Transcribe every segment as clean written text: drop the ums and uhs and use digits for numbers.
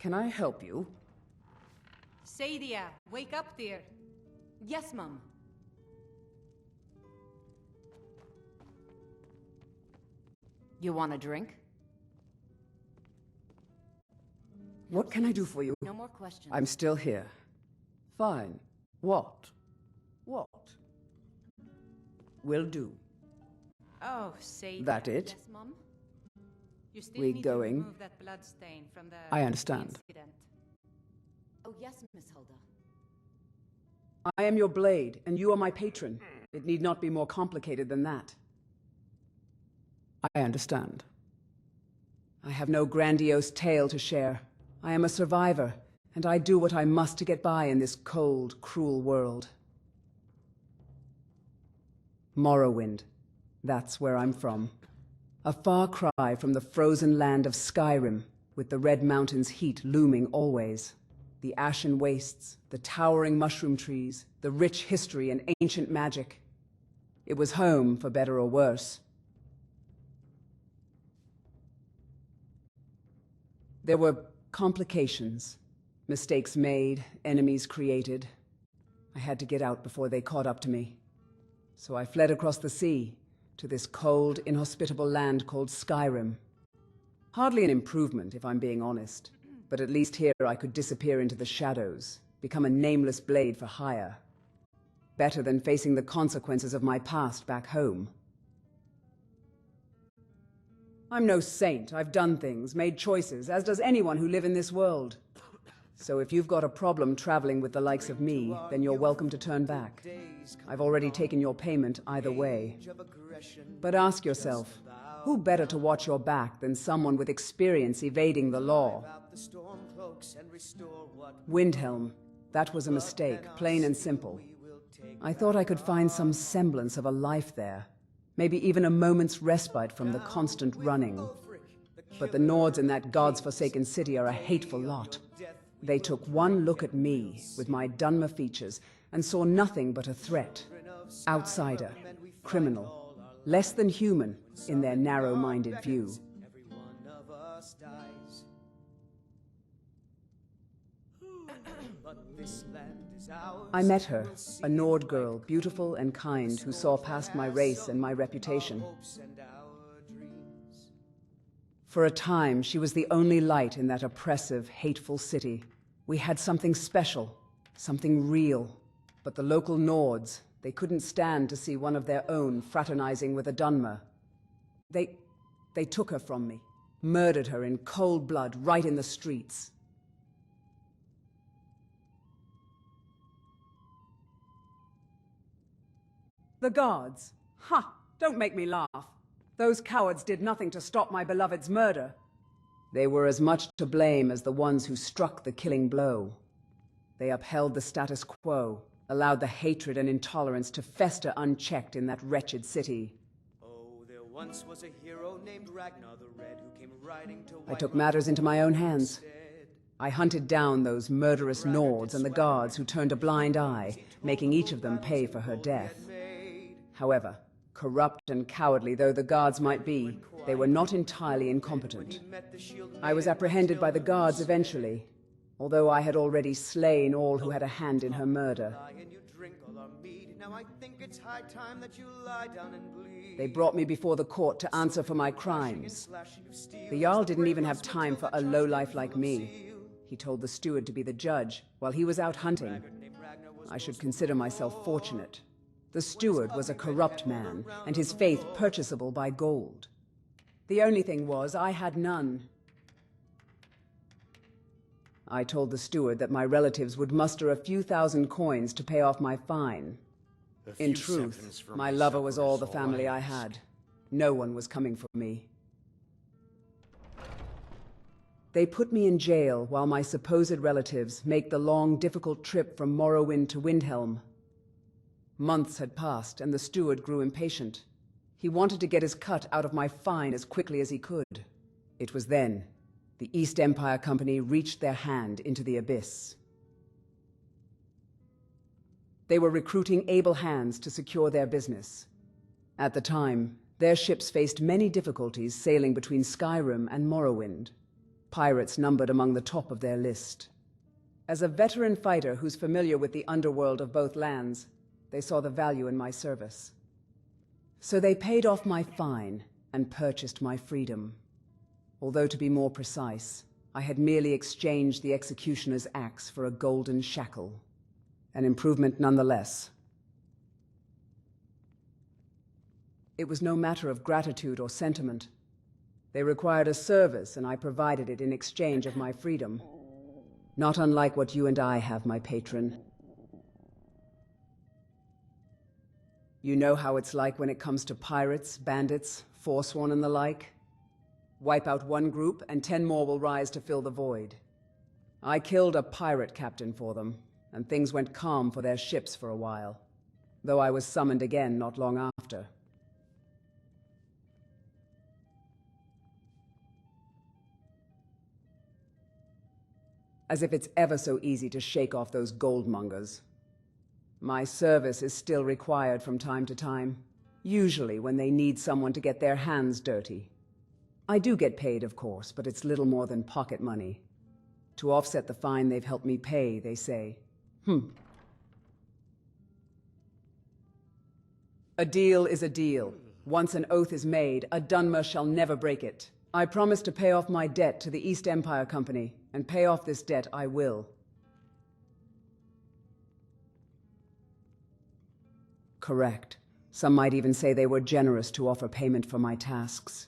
Can I help you? Sadia, wake up, dear. Yes, Mum. You want a drink? What can I do for you? No more questions. I'm still here. Fine. What? What? Will do. Oh, Sadia. That it? Yes, Mum? You still We need going? to remove that blood stain from the I understand. incident. Oh, yes, Miss Hulda. I am your blade, and you are my patron. It need not be more complicated than that. I understand. I have no grandiose tale to share. I am a survivor, and I do what I must to get by in this cold, cruel world. Morrowind. That's where I'm from. A far cry from the frozen land of Skyrim, with the Red Mountains' heat looming always. The ashen wastes, the towering mushroom trees, the rich history and ancient magic. It was home, for better or worse. There were complications. Mistakes made, enemies created. I had to get out before they caught up to me. So I fled across the sea, to this cold, inhospitable land called Skyrim. Hardly an improvement, if I'm being honest. But at least here I could disappear into the shadows, become a nameless blade for hire. Better than facing the consequences of my past back home. I'm no saint. I've done things, made choices, as does anyone who live in this world. So if you've got a problem traveling with the likes of me, then you're welcome to turn back. I've already taken your payment either way. But ask yourself, who better to watch your back than someone with experience evading the law? Windhelm. That was a mistake, plain and simple. I thought I could find some semblance of a life there. Maybe even a moment's respite from the constant running. But the Nords in that god's-forsaken city are a hateful lot. They took one look at me, with my Dunmer features, and saw nothing but a threat. Outsider, criminal, less than human in their narrow-minded view. I met her, a Nord girl, beautiful and kind, who saw past my race and my reputation. For a time, she was the only light in that oppressive, hateful city. We had something special, something real. But the local Nords, they couldn't stand to see one of their own fraternizing with a Dunmer. They took her from me, murdered her in cold blood right in the streets. The guards? Ha! Don't make me laugh. Those cowards did nothing to stop my beloved's murder. They were as much to blame as the ones who struck the killing blow. They upheld the status quo, allowed the hatred and intolerance to fester unchecked in that wretched city. Oh, there once was a hero named Ragnar the Red who came riding to I took matters into my own hands. I hunted down those murderous Nords and the guards who turned a blind eye, making each of them pay for her death. However, corrupt and cowardly though the guards might be, they were not entirely incompetent. I was apprehended by the guards eventually, although I had already slain all who had a hand in her murder. They brought me before the court to answer for my crimes. The Jarl didn't even have time for a lowlife like me. He told the steward to be the judge while he was out hunting. I should consider myself fortunate. The steward was a corrupt man, and his faith purchasable by gold. The only thing was, I had none. I told the steward that my relatives would muster a few thousand coins to pay off my fine. In truth, my lover was all the family I had. No one was coming for me. They put me in jail while my supposed relatives make the long, difficult trip from Morrowind to Windhelm. Months had passed, and the steward grew impatient. He wanted to get his cut out of my fine as quickly as he could. It was then the East Empire Company reached their hand into the abyss. They were recruiting able hands to secure their business. At the time, their ships faced many difficulties sailing between Skyrim and Morrowind. pirates numbered among the top of their list. As a veteran fighter who's familiar with the underworld of both lands, they saw the value in my service. So they paid off my fine and purchased my freedom. Although to be more precise, I had merely exchanged the executioner's axe for a golden shackle. An improvement nonetheless. It was no matter of gratitude or sentiment. They required a service, and I provided it in exchange of my freedom. Not unlike what you and I have, my patron. You know how it's like when it comes to pirates, bandits, forsworn and the like? Wipe out one group, and 10 more will rise to fill the void. I killed a pirate captain for them, and things went calm for their ships for a while, though I was summoned again not long after. As if it's ever so easy to shake off those goldmongers. My service is still required from time to time, usually when they need someone to get their hands dirty. I do get paid, of course, but it's little more than pocket money. To offset the fine they've helped me pay, they say. A deal is a deal. Once an oath is made, a Dunmer shall never break it. I promise to pay off my debt to the East Empire Company, and pay off this debt I will. Correct. Some might even say they were generous to offer payment for my tasks.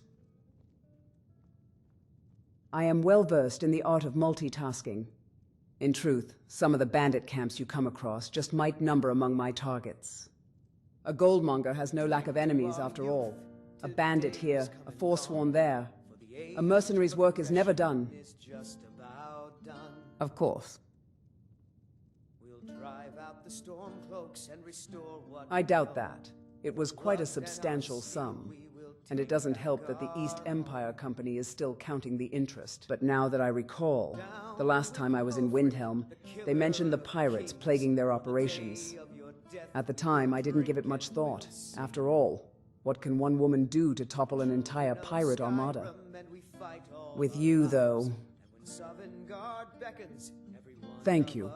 I am well versed in the art of multitasking. In truth, some of the bandit camps you come across just might number among my targets. A goldmonger has no lack of enemies, after all. A bandit here, a forsworn there. A mercenary's work is never done. Of course. We'll drive out the storm cloaks and restore what I doubt that. It was quite a substantial sum. And it doesn't help that the East Empire Company is still counting the interest. But now that I recall, the last time I was in Windhelm, they mentioned the pirates plaguing their operations. At the time, I didn't give it much thought. After all, what can one woman do to topple an entire pirate armada? With you, though... Thank you.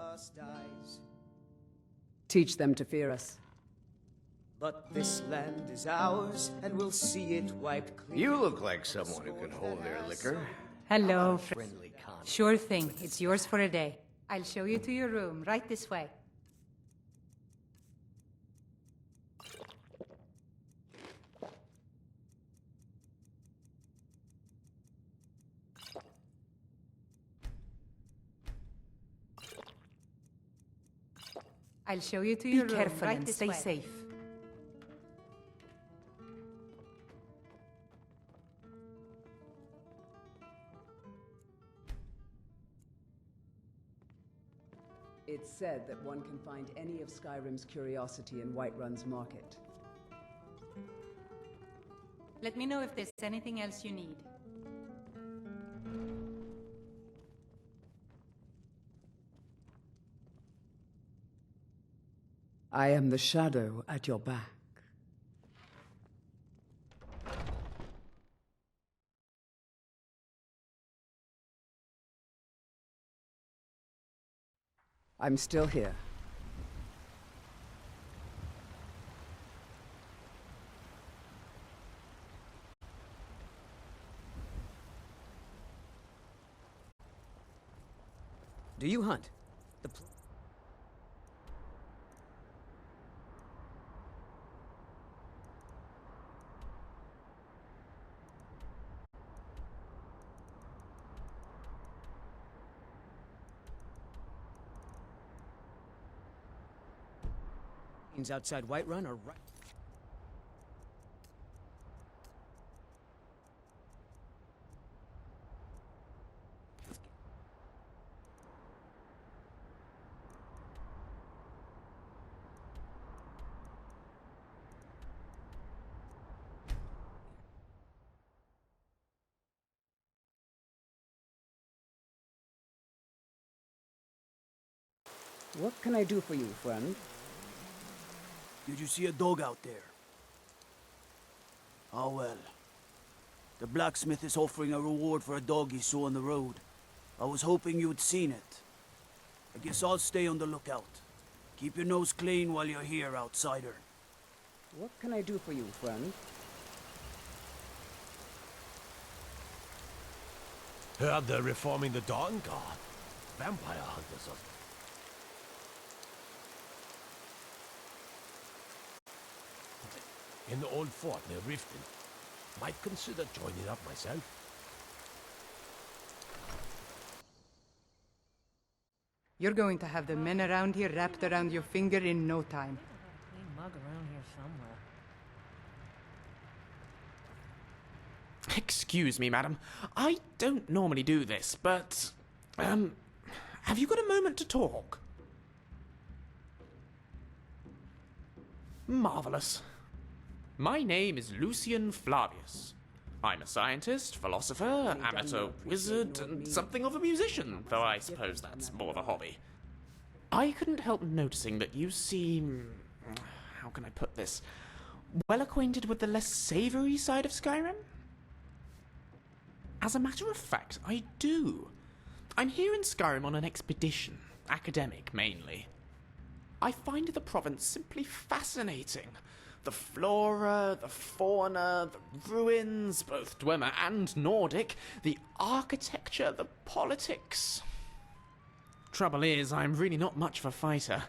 Teach them to fear us. But this land is ours, and we'll see it wiped clean. You look like someone who can hold their liquor. Hello, Friendly con. Sure thing. It's yours for a day. I'll show you to your room, right this way. I'll show you to your room, careful right and this stay way. safe. It's said that one can find any of Skyrim's curiosity in Whiterun's market. Let me know if there's anything else you need. I am the shadow at your back. I'm still here. Do you hunt? Outside Whiterun are right. What can I do for you, friend? Did you see a dog out there? Oh well. The blacksmith is offering a reward for a dog he saw on the road. I was hoping you'd seen it. I guess I'll stay on the lookout. Keep your nose clean while you're here, outsider. What can I do for you, friend? Heard they're reforming the Dawn Guard. Vampire hunters are... In the old fort near Riften. Might consider joining up myself. You're going to have the men around here wrapped around your finger in no time. Clean mug around here somewhere. Excuse me, madam. I don't normally do this, but... have you got a moment to talk? Marvelous. My name is Lucian Flavius. I'm a scientist, philosopher, amateur wizard, and something of a musician, though I suppose that's more of a hobby. I couldn't help noticing that you seem... how can I put this? Well acquainted with the less savoury side of Skyrim? As a matter of fact, I do. I'm here in Skyrim on an expedition, academic mainly. I find the province simply fascinating. The flora, the fauna, the ruins, both Dwemer and Nordic, the architecture, the politics. Trouble is, I'm really not much of a fighter.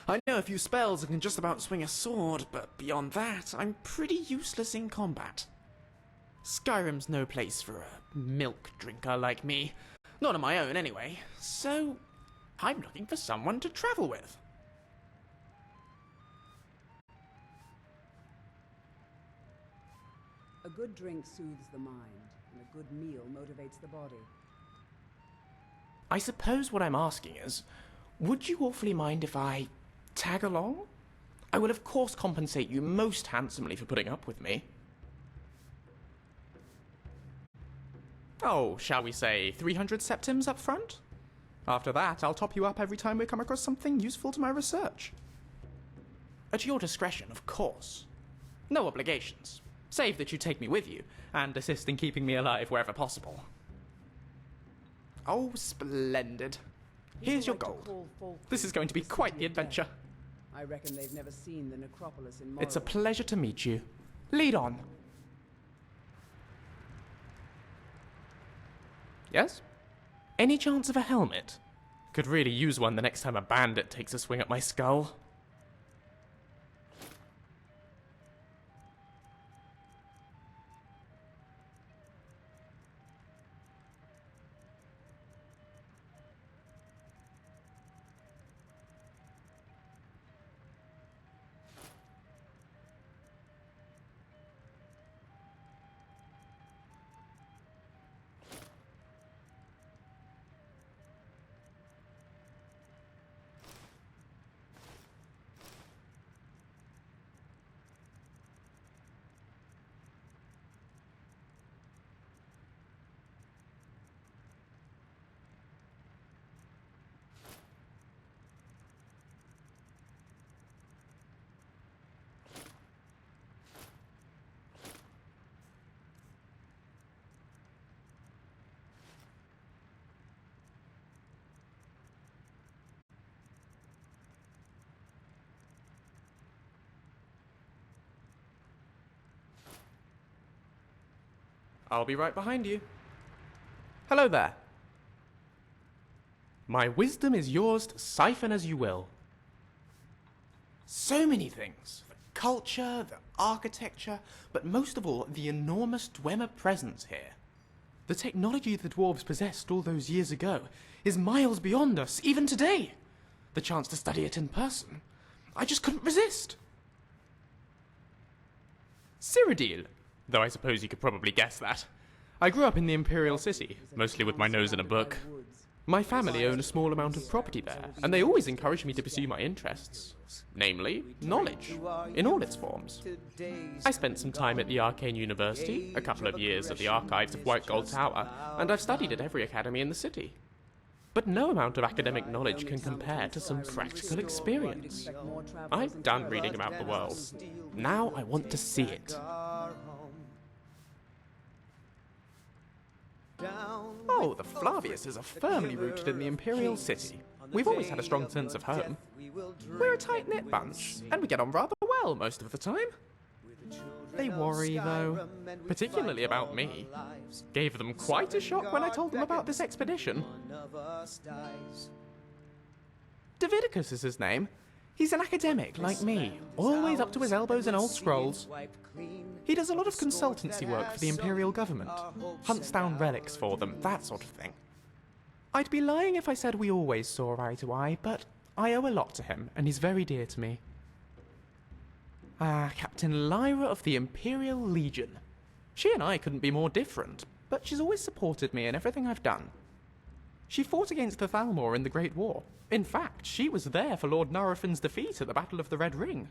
I know a few spells and can just about swing a sword, but beyond that, I'm pretty useless in combat. Skyrim's no place for a milk drinker like me. Not on my own, anyway. So, I'm looking for someone to travel with. A good drink soothes the mind, and a good meal motivates the body. I suppose what I'm asking is, would you awfully mind if I tag along? I will of course compensate you most handsomely for putting up with me. Oh, shall we say 300 septims up front? After that, I'll top you up every time we come across something useful to my research. At your discretion, of course. No obligations. Save that you take me with you, and assist in keeping me alive wherever possible. Oh, splendid. Here's your gold. This is going to be quite the adventure. I reckon they've never seen the necropolis in It's a Morrowind. pleasure to meet you. Lead on. Yes? Any chance of a helmet? Could really use one the next time a bandit takes a swing at my skull. I'll be right behind you. Hello there. My wisdom is yours to siphon as you will. So many things. The culture, the architecture, but most of all, the enormous Dwemer presence here. The technology the dwarves possessed all those years ago is miles beyond us, even today. The chance to study it in person, I just couldn't resist. Cyrodiil, though I suppose you could probably guess that. I grew up in the Imperial City, mostly with my nose in a book. My family own a small amount of property there, and they always encouraged me to pursue my interests. Namely, knowledge, in all its forms. I spent some time at the Arcane University, a couple of years at the archives of White Gold Tower, and I've studied at every academy in the city. But no amount of academic knowledge can compare to some practical experience. I'm done reading about the world. Now I want to see it. Oh, the Flaviuses are firmly rooted in the Imperial City. We've always had a strong sense of home. We're a tight-knit bunch, and we get on rather well most of the time. They worry, though, particularly about me. Gave them quite a shock when I told them about this expedition. Davidicus is his name. He's an academic like me, always up to his elbows in old scrolls. He does a lot of consultancy work for the Imperial government, hunts down relics for them, that sort of thing. I'd be lying if I said we always saw eye to eye, but I owe a lot to him, and he's very dear to me. Captain Lyra of the Imperial Legion. She and I couldn't be more different, but she's always supported me in everything I've done. She fought against the Thalmor in the Great War. In fact, she was there for Lord Nurofin's defeat at the Battle of the Red Ring.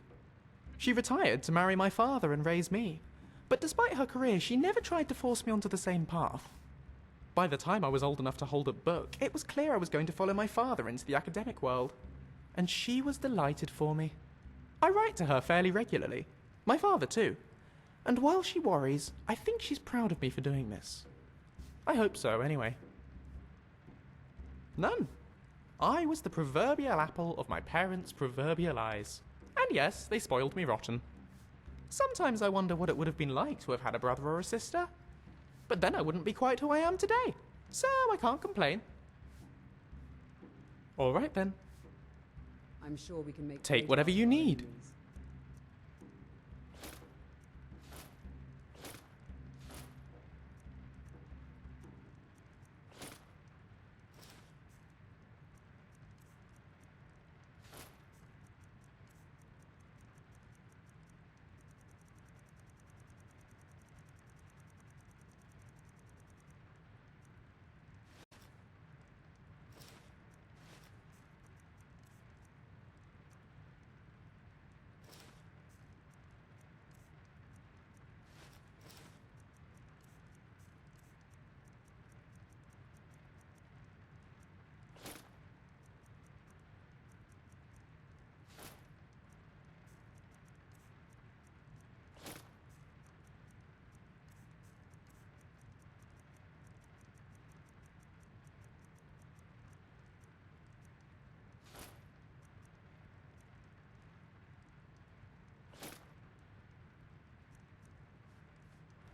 She retired to marry my father and raise me, but despite her career, she never tried to force me onto the same path. By the time I was old enough to hold a book, it was clear I was going to follow my father into the academic world, and she was delighted for me. I write to her fairly regularly, my father too, and while she worries, I think she's proud of me for doing this. I hope so, anyway. None. I was the proverbial apple of my parents' proverbial eyes. And yes, they spoiled me rotten. Sometimes I wonder what it would have been like to have had a brother or a sister. But then I wouldn't be quite who I am today, so I can't complain. All right then. I'm sure we can make Take whatever you need.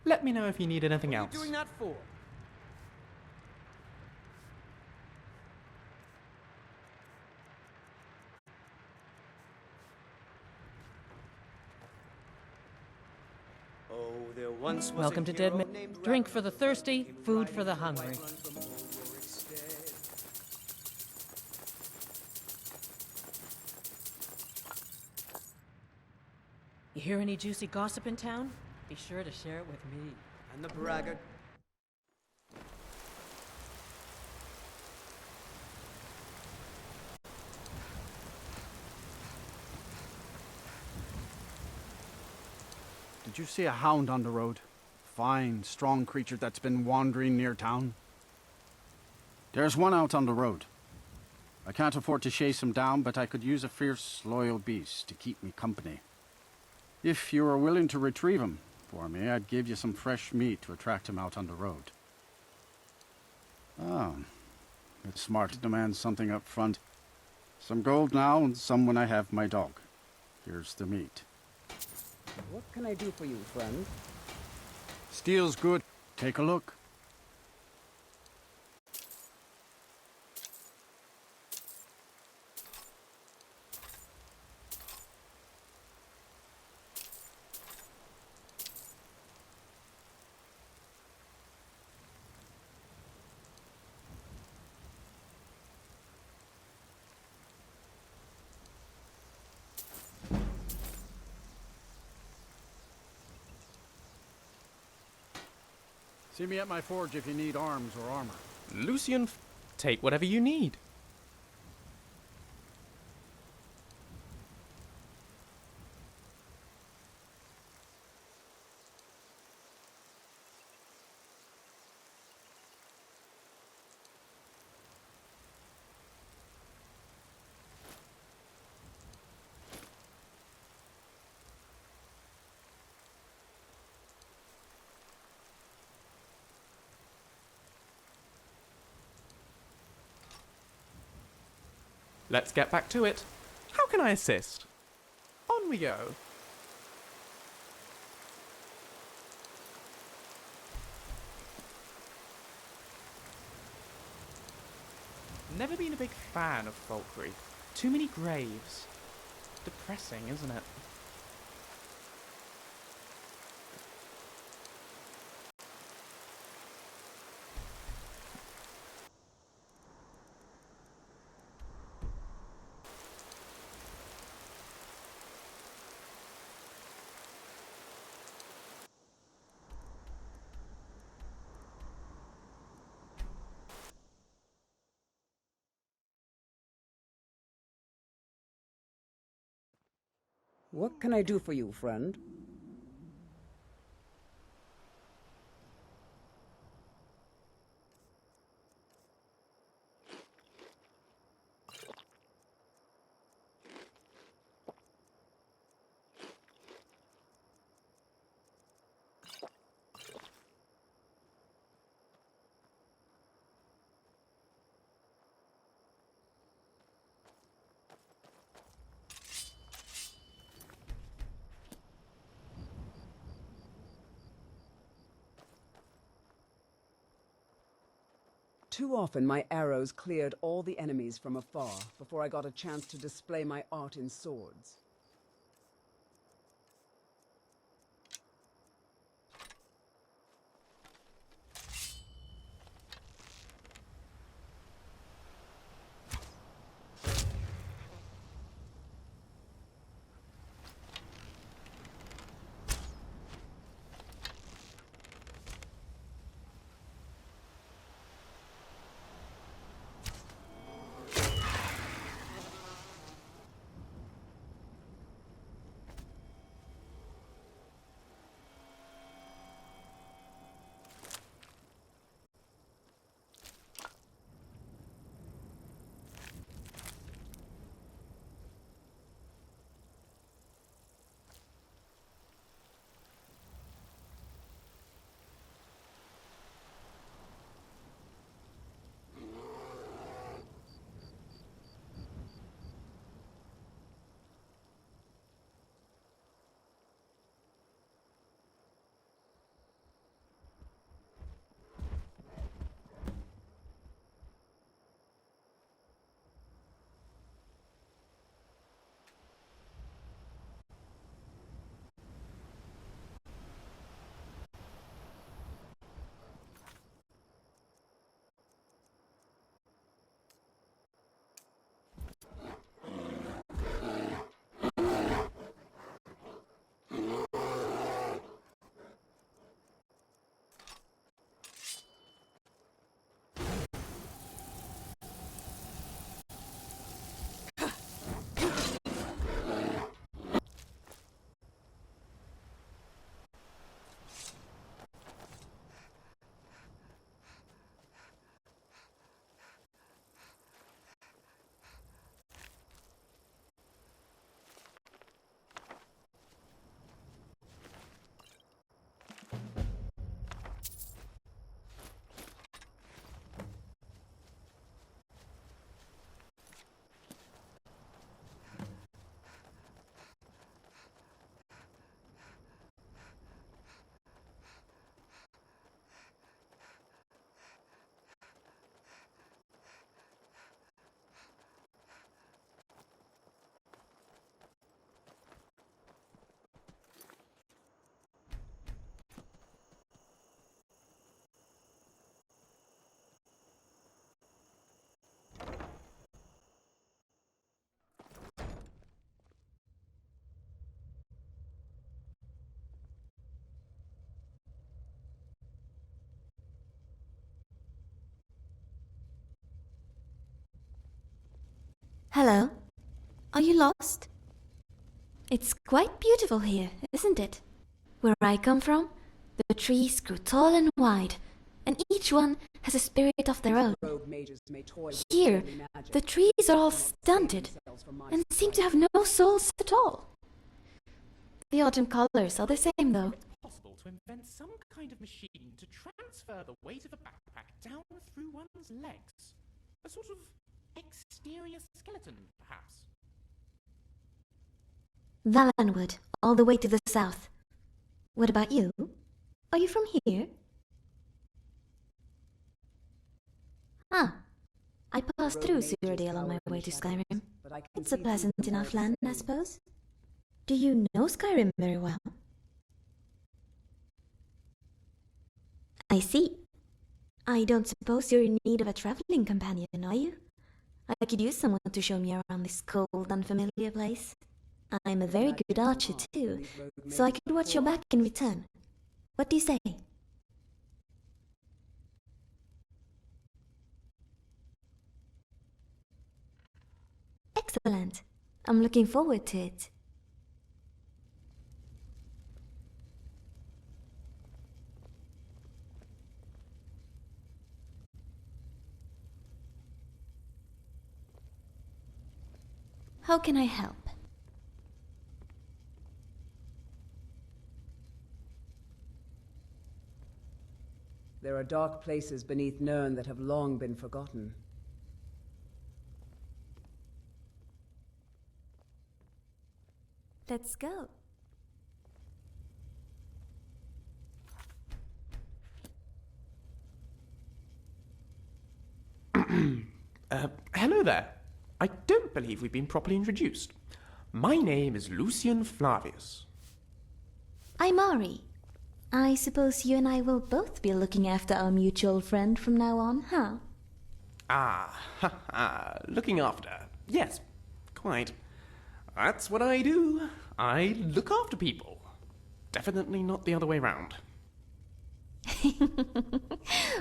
Let me know if you need anything else. What are you doing that for? Oh, there once was Welcome a to hero Dead named Drink Ragnar for the Red, thirsty, came food for riding the with a hungry. white run from Mordor's stead. You hear any juicy gossip in town? Be sure to share it with me. And the braggart. Did you see a hound on the road? Fine, strong creature that's been wandering near town. There's one out on the road. I can't afford to chase him down, but I could use a fierce, loyal beast to keep me company. If you were willing to retrieve him for me, I'd give you some fresh meat to attract him out on the road. Oh, it's smart to demand something up front. Some gold now, and some when I have my dog. Here's the meat. What can I do for you, friend? Steel's good. Take a look. See me at my forge if you need arms or armor. Lucian, take whatever you need. Let's get back to it. How can I assist? On we go. Never been a big fan of Falkreath. Too many graves. Depressing, isn't it? What can I do for you, friend? Too often my arrows cleared all the enemies from afar before I got a chance to display my art in swords. Hello. Are you lost? It's quite beautiful here, isn't it? Where I come from, the trees grow tall and wide, and each one has a spirit of their own. Here, the trees are all stunted and seem to have no souls at all. The autumn colors are the same, though. It's possible to invent some kind of machine to transfer the weight of a backpack down through one's legs. A sort of exterior skeleton, perhaps? Valenwood, all the way to the south. What about you? Are you from here? Ah, I passed through Cyrodiil on my way to Skyrim. It's a pleasant enough land, I suppose. Do you know Skyrim very well? I see. I don't suppose you're in need of a traveling companion, are you? I could use someone to show me around this cold, unfamiliar place. I'm a very good archer too, so I could watch your back in return. What do you say? Excellent. I'm looking forward to it. How can I help? There are dark places beneath Nirn that have long been forgotten. Let's go. Hello there. I don't believe we've been properly introduced. My name is Lucian Flavius. I'm Ari. I suppose you and I will both be looking after our mutual friend from now on, huh? Looking after. Yes, quite. That's what I do. I look after people. Definitely not the other way round.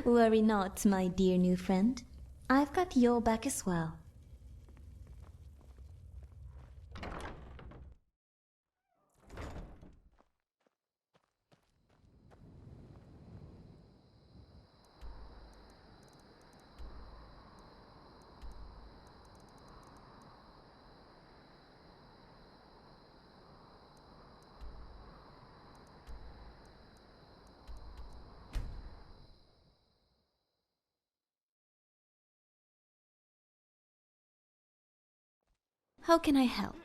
Worry not, my dear new friend. I've got your back as well. How can I help?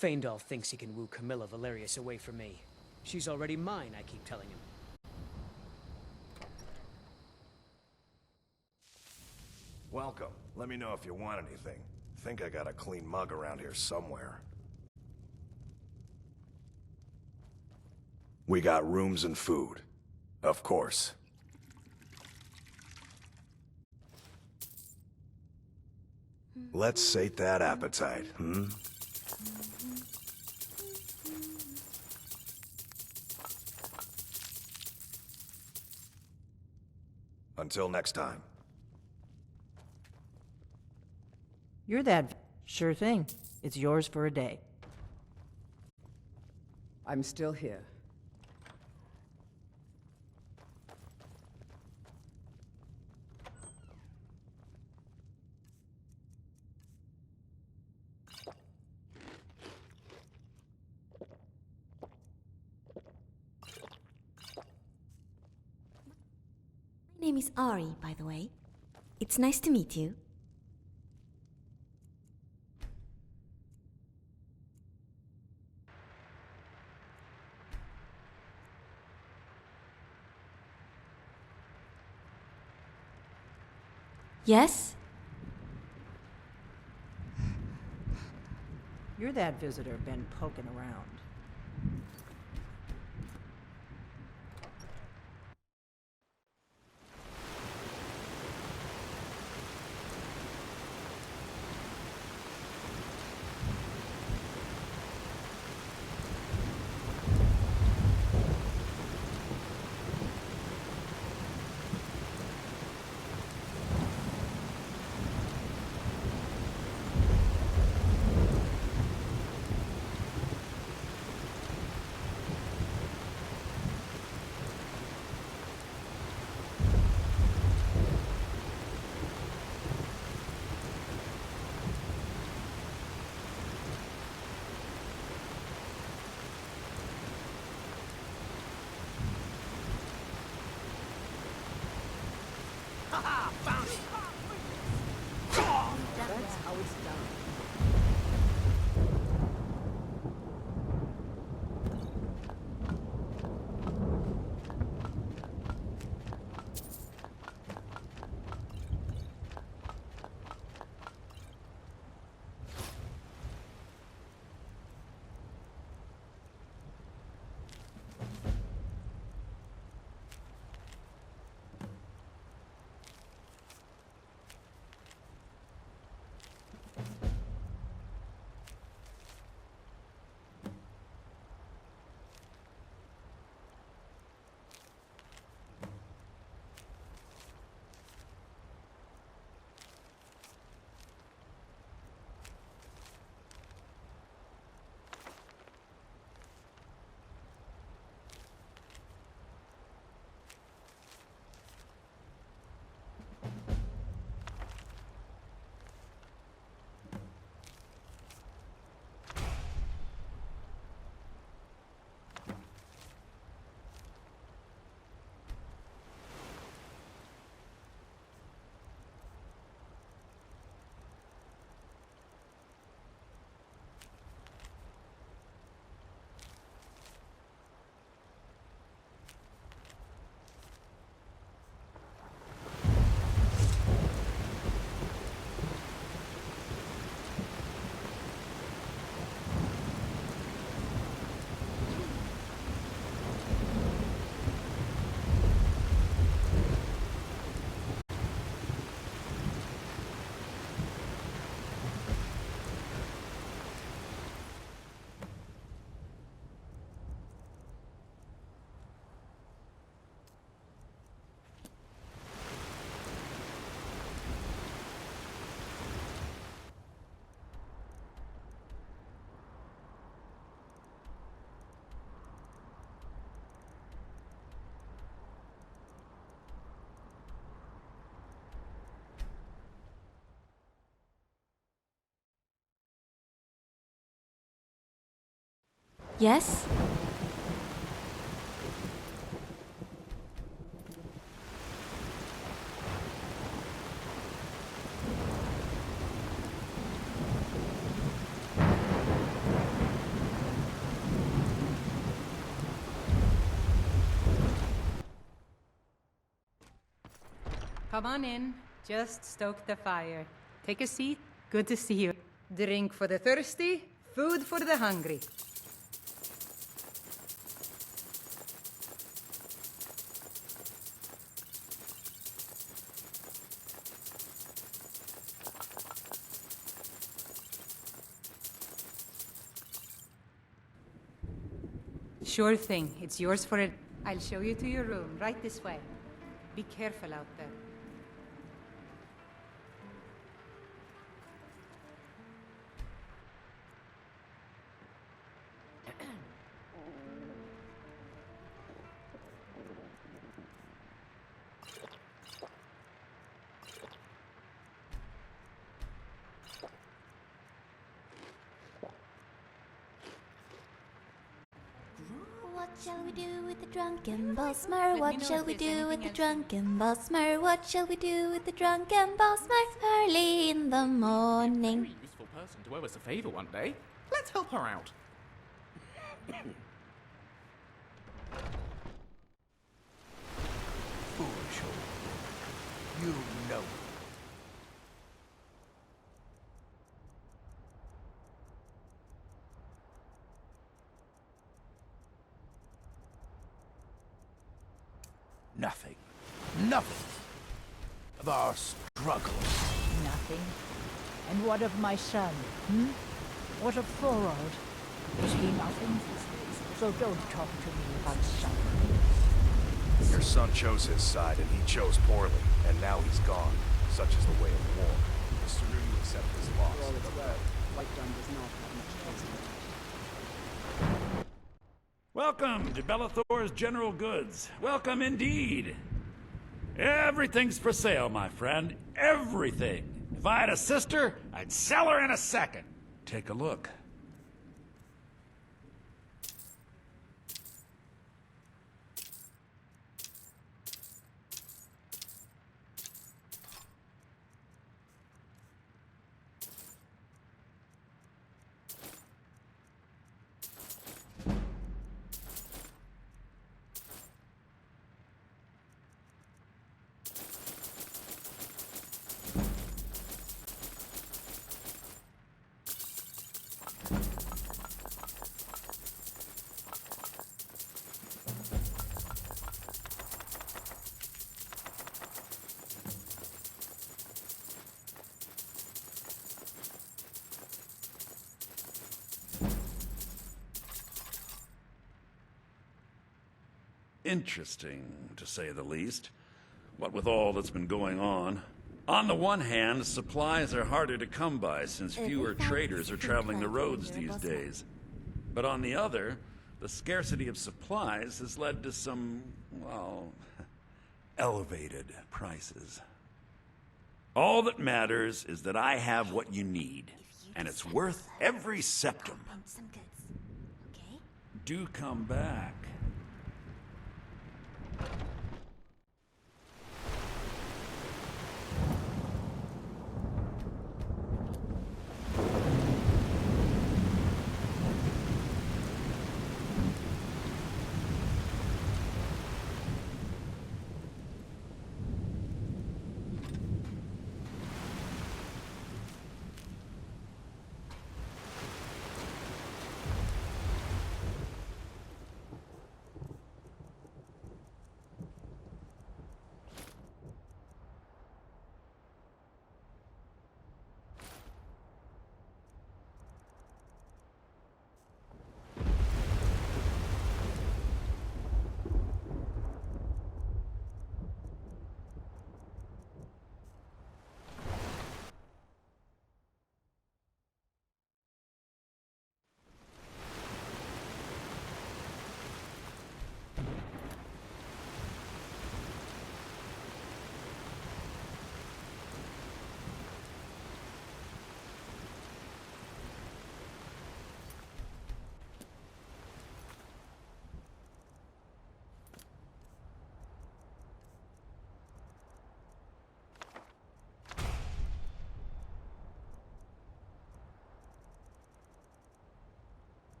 Faendal thinks he can woo Camilla Valerius away from me. She's already mine, I keep telling him. Welcome. Let me know if you want anything. Think I got a clean mug around here somewhere. We got rooms and food. Of course. Let's sate that appetite, hmm? Until next time. You're that... Sure thing. It's yours for a day. I'm still here. My name is Ari, by the way. It's nice to meet you. Yes? You're that visitor been poking around. Yes? Come on in. Just stoke the fire. Take a seat. Good to see you. Drink for the thirsty, food for the hungry. Sure thing. It's yours for it. I'll show you to your room, right this way. Be careful out there. What shall we do with the drunken Bosmer? What shall we do with the drunken Bosmer? What shall we do with the drunken Bosmer? Early in the morning. Very useful person to owe us a favor one day. Let's help her out. Foolish old. You know it. Nothing. Nothing. Of our struggle. Nothing. And what of my son? Hmm? What of Thorold? Is he nothing? So don't talk to me about suffering. Your son chose his side, and he chose poorly, and now he's gone. Such is the way of war. The sooner you accept his loss, For all it's the worth, better. White Gun does not have much taste in it. Welcome to Bellathor's General Goods. Welcome indeed. Everything's for sale, my friend. Everything. If I had a sister, I'd sell her in a second. Take a look. Interesting, to say the least. What with all that's been going on. On the one hand, supplies are harder to come by since fewer traders are traveling the roads these days. But on the other, the scarcity of supplies has led to some, well, elevated prices. All that matters is that I have what you need, and it's worth every septum. Some goods. Okay? Do come back.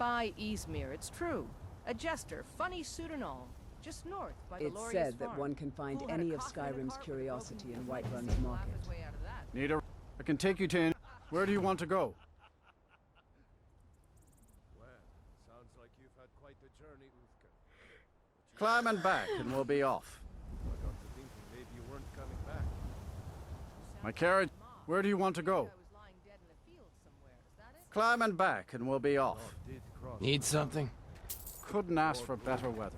by Izmir, it's true. A jester, funny suit and all. Just north by the It's Lorius said that farm. one can find Fool had a any of coffin and a Skyrim's carpet curiosity in broken. Whiterun's market. Laugh his way out of that. Need a... I can take you to... Where do you want to go? Well, sounds like you've had quite the journey, Uthka. Climb and back, and we'll be off. I got to thinking maybe you weren't coming back. My carriage... Where do you want to go? Climb and back, and we'll be off. Need something? Couldn't ask for better weather.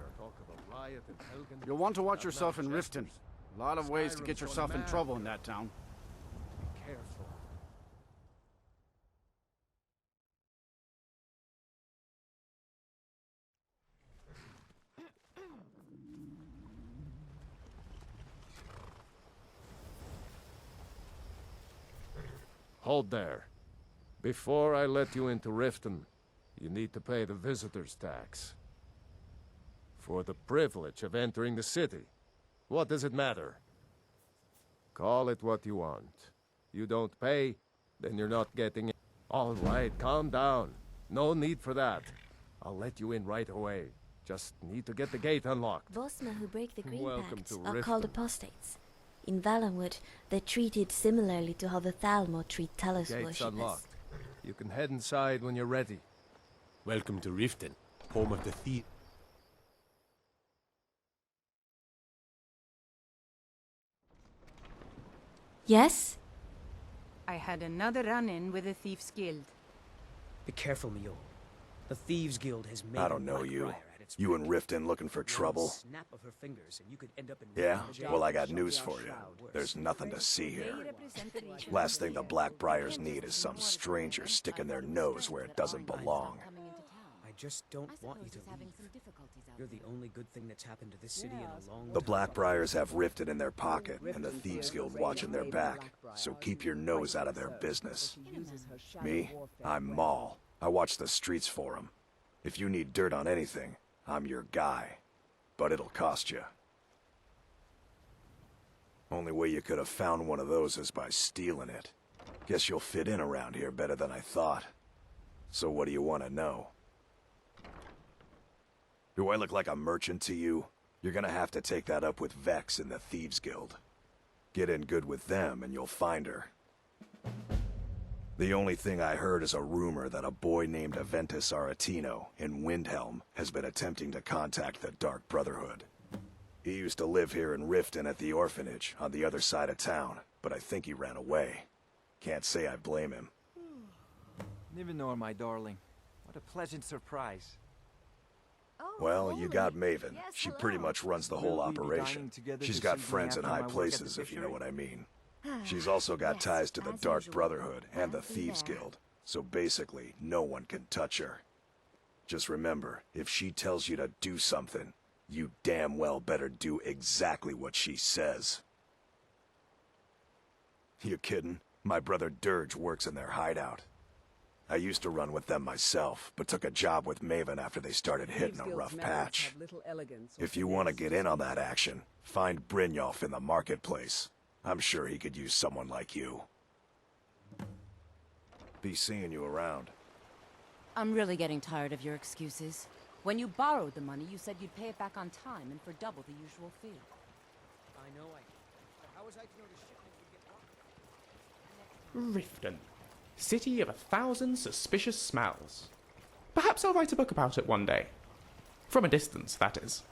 You'll want to watch yourself in Riften. A lot of ways to get yourself in trouble in that town. Careful. Hold there. Before I let you into Riften, you need to pay the visitor's tax. For the privilege of entering the city. What does it matter? Call it what you want. You don't pay, then you're not getting it. All right, calm down. No need for that. I'll let you in right away. Just need to get the gate unlocked. Vosma who break the green Welcome pacts to are called Riften. apostates. In Valenwood, they're treated similarly to how the Thalmor treat Talos Gate's worshippers. unlocked. You can head inside when you're ready. Welcome to Riften, home of the thief. Yes? I had another run-in with the Thieves' Guild. Be careful, Mule. The Thieves Guild has made I don't know you. You in Riften looking for trouble? Snap of her fingers and you could end up in Yeah? Well, I got news for you. There's nothing to see here. Last thing the Blackbriars need is some stranger sticking their nose where it doesn't belong. I just don't want you to leave. You're the only good thing that's happened to this city in a long The time. Blackbriars have Riften in their pocket, and the Thieves Guild watching their back, so keep your nose out of their business. Me? I'm Maul. I watch the streets for 'em. If you need dirt on anything, I'm your guy. But it'll cost you. Only way you could have found one of those is by stealing it. Guess you'll fit in around here better than I thought. So what do you want to know? Do I look like a merchant to you? You're gonna have to take that up with Vex in the Thieves Guild. Get in good with them and you'll find her. The only thing I heard is a rumor that a boy named Aventus Aretino in Windhelm has been attempting to contact the Dark Brotherhood. He used to live here in Riften at the orphanage on the other side of town, but I think he ran away. Can't say I blame him. Nivenor, my darling. What a pleasant surprise. Well, you got Maven. She pretty much runs the whole Will we be dining operation. together She's this got evening friends in after high my work at the places, if you know fishery? what I mean. She's also got ties to the Dark Brotherhood and the Thieves Guild, so basically, no one can touch her. Just remember, if she tells you to do something, you damn well better do exactly what she says. You kidding? My brother Dirge works in their hideout. I used to run with them myself, but took a job with Maven after they started hitting a rough patch. If you want to get in on that action, find Brynjolf in the marketplace. I'm sure he could use someone like you. Be seeing you around. I'm really getting tired of your excuses. When you borrowed the money, you said you'd pay it back on time and for double the usual fee. I know How was I to know the shipment would get Riften. City of 1,000 suspicious smells. Perhaps I'll write a book about it one day. From a distance, that is.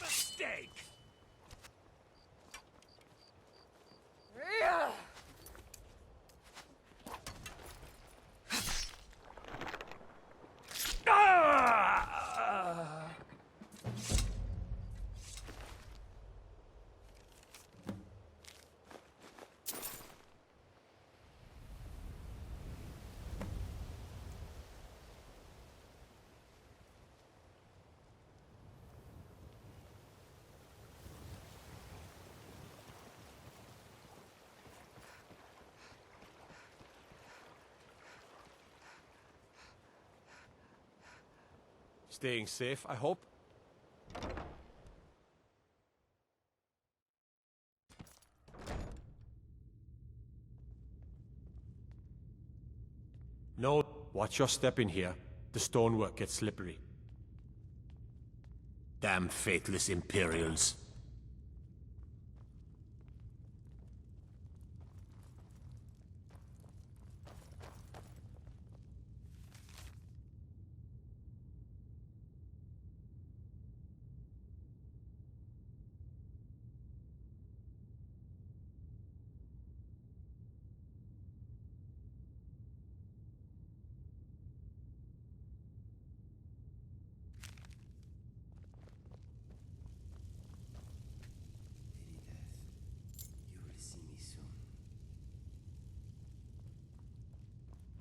Mistake! Staying safe, I hope. No, watch your step in here. The stonework gets slippery. Damn faithless Imperials.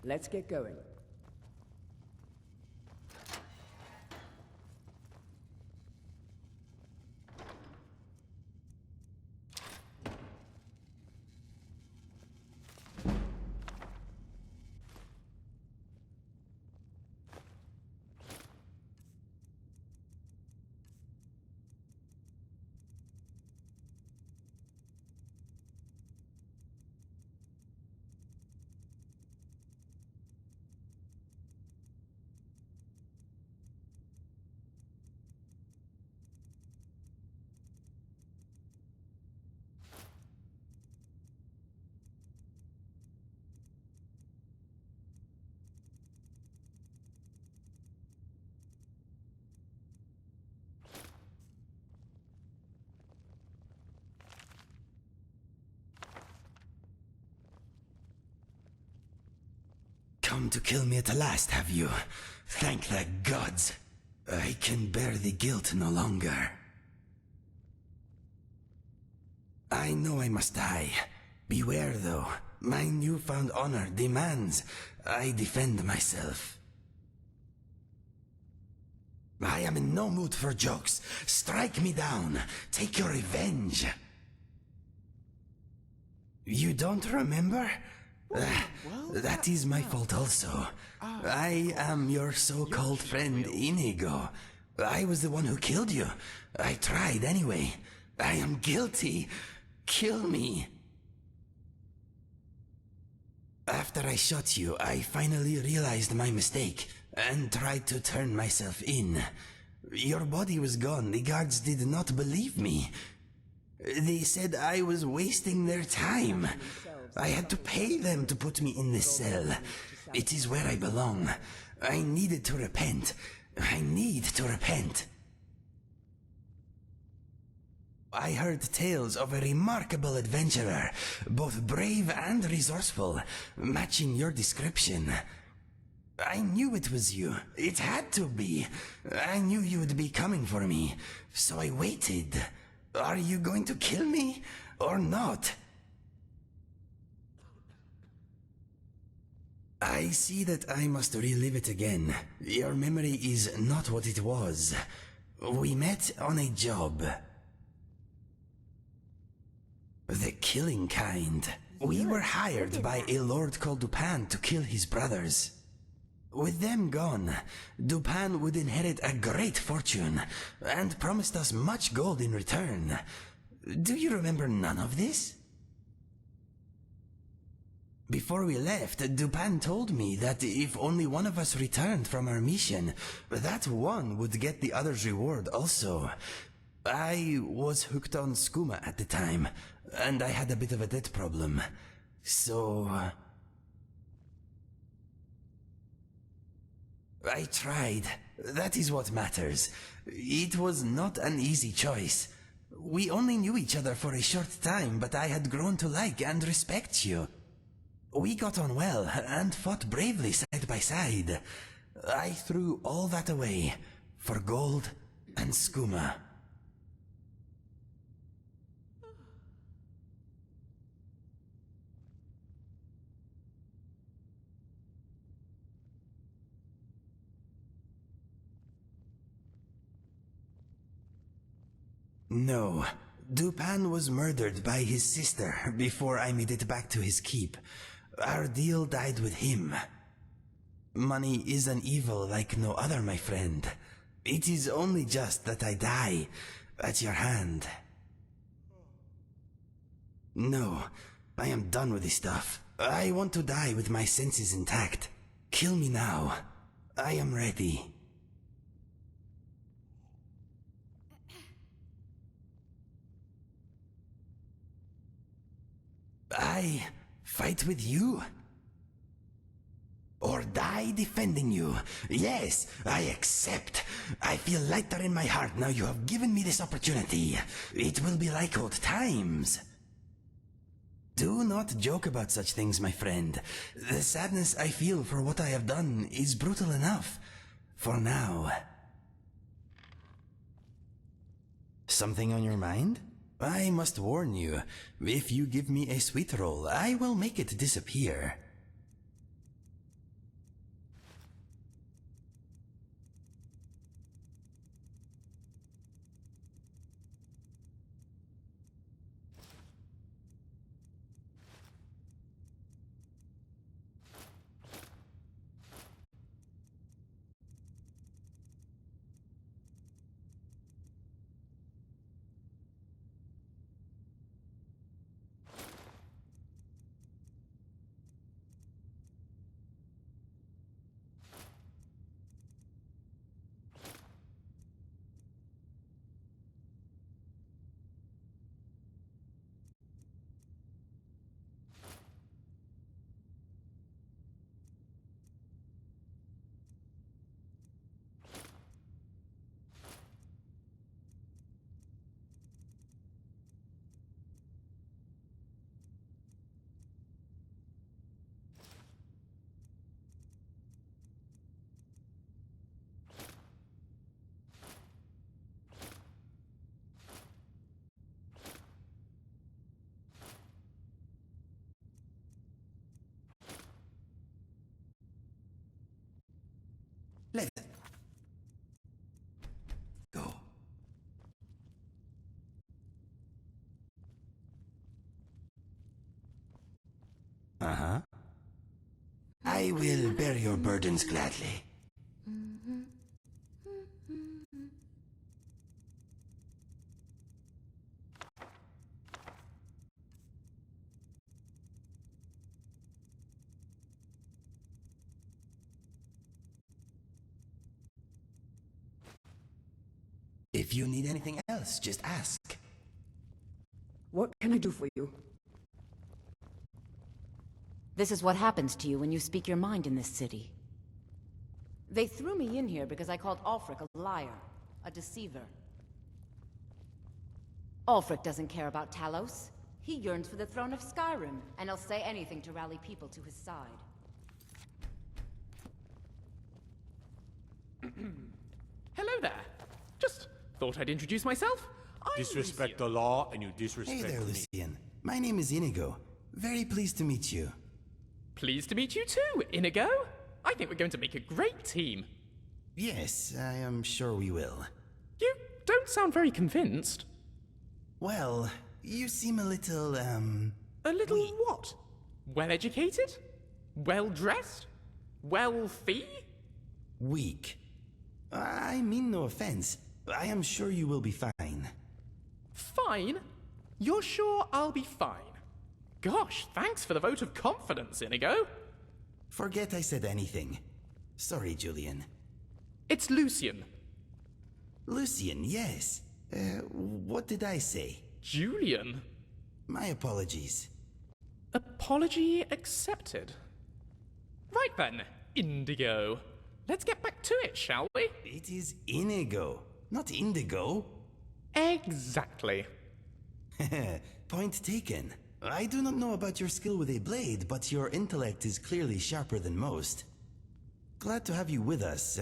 Let's get going. Come to kill me at last, have you? Thank the gods. I can bear the guilt no longer. I know I must die. Beware, though. My newfound honor demands I defend myself. I am in no mood for jokes. Strike me down. Take your revenge. You don't remember? That is my fault also. I am your so-called friend Inigo. I was the one who killed you. I tried anyway. I am guilty. Kill me. After I shot you, I finally realized my mistake and tried to turn myself in. Your body was gone. The guards did not believe me. They said I was wasting their time. I had to pay them to put me in this cell. It is where I belong. I needed to repent. I need to repent. I heard tales of a remarkable adventurer, both brave and resourceful, matching your description. I knew it was you. It had to be. I knew you would be coming for me, so I waited. Are you going to kill me, or not? I see that I must relive it again. Your memory is not what it was. We met on a job. The killing kind. We were hired by a lord called Dupin to kill his brothers. With them gone, Dupin would inherit a great fortune and promised us much gold in return. Do you remember none of this? Before we left, Dupin told me that if only one of us returned from our mission, that one would get the other's reward also. I was hooked on skooma at the time, and I had a bit of a debt problem. So... I tried. That is what matters. It was not an easy choice. We only knew each other for a short time, but I had grown to like and respect you. We got on well, and fought bravely side by side. I threw all that away, for gold and skooma. No, Dupin was murdered by his sister before I made it back to his keep. Our deal died with him. Money is an evil like no other, my friend. It is only just that I die at your hand. No, I am done with this stuff. I want to die with my senses intact. Kill me now. I am ready. I fight with you? Or die defending you? Yes, I accept. I feel lighter in my heart now you have given me this opportunity. It will be like old times. Do not joke about such things, my friend. The sadness I feel for what I have done is brutal enough. For now. Something on your mind? I must warn you, if you give me a sweet roll, I will make it disappear. Let it go. Uh-huh. I will bear your burdens gladly. If you need anything else, just ask. What can I do for you? This is what happens to you when you speak your mind in this city. They threw me in here because I called Ulfric a liar, a deceiver. Ulfric doesn't care about Talos. He yearns for the throne of Skyrim, and he'll say anything to rally people to his side. Hello there. Just thought I'd introduce myself. Disrespect the law and you disrespect Hey there, me. Lucian. My name is Inigo. Very pleased to meet you. Pleased to meet you too, Inigo. I think we're going to make a great team. Yes, I am sure we will. You don't sound very convinced. Well, you seem a little, A little what? Well-educated? Well-dressed? Wealthy? weak. I mean no offense. I am sure you will be fine. Fine? You're sure I'll be fine? Gosh, thanks for the vote of confidence, Inigo. Forget I said anything. Sorry, Julian. It's Lucian. Lucian, yes. What did I say? Julian? My apologies. Apology accepted. Right then, Indigo. Let's get back to it, shall we? It is Inigo, not Indigo. Exactly. Point taken. I do not know about your skill with a blade, but your intellect is clearly sharper than most. Glad to have you with us,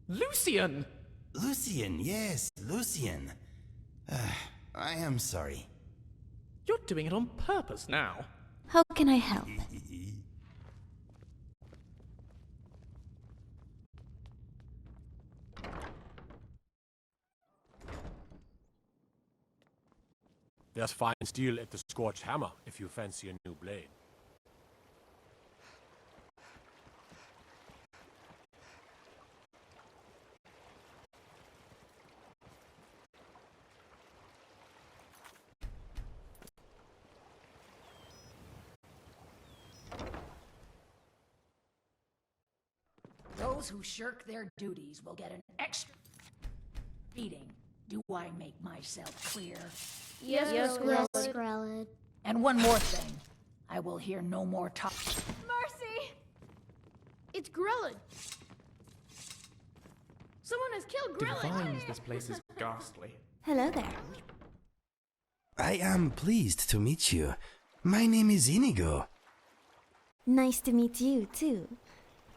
Lucian! Lucian, yes, Lucian. I am sorry. You're doing it on purpose now. How can I help? There's fine steel at the Scorched Hammer if you fancy a new blade. Those who shirk their duties will get an extra beating. Do I make myself clear? Yes, Skrellid. And one more thing. I will hear no more talk. Mercy! It's Grellin. Someone has killed Grellin. Divines, this place is ghastly. Hello there. I am pleased to meet you. My name is Inigo. Nice to meet you, too.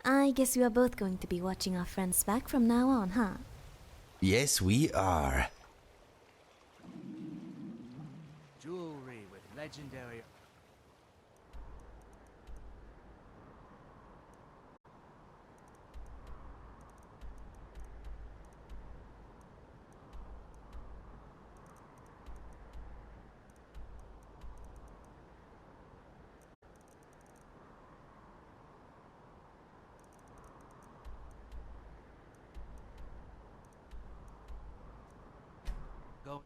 I guess we are both going to be watching our friends back from now on, huh? Yes, we are. Jewelry with legendary... Go.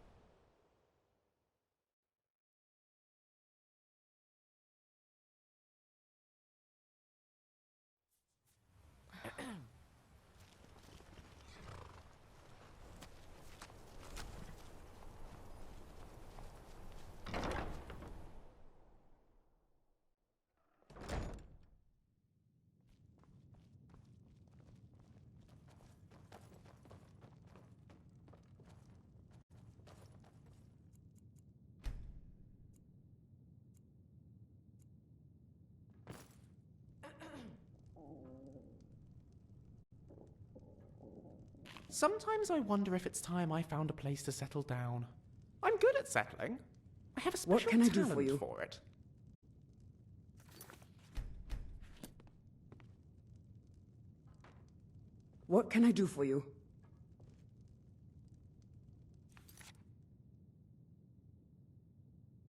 Sometimes I wonder if it's time I found a place to settle down. I'm good at settling. I have a special What can I do talent for you? for it. What can I do for you?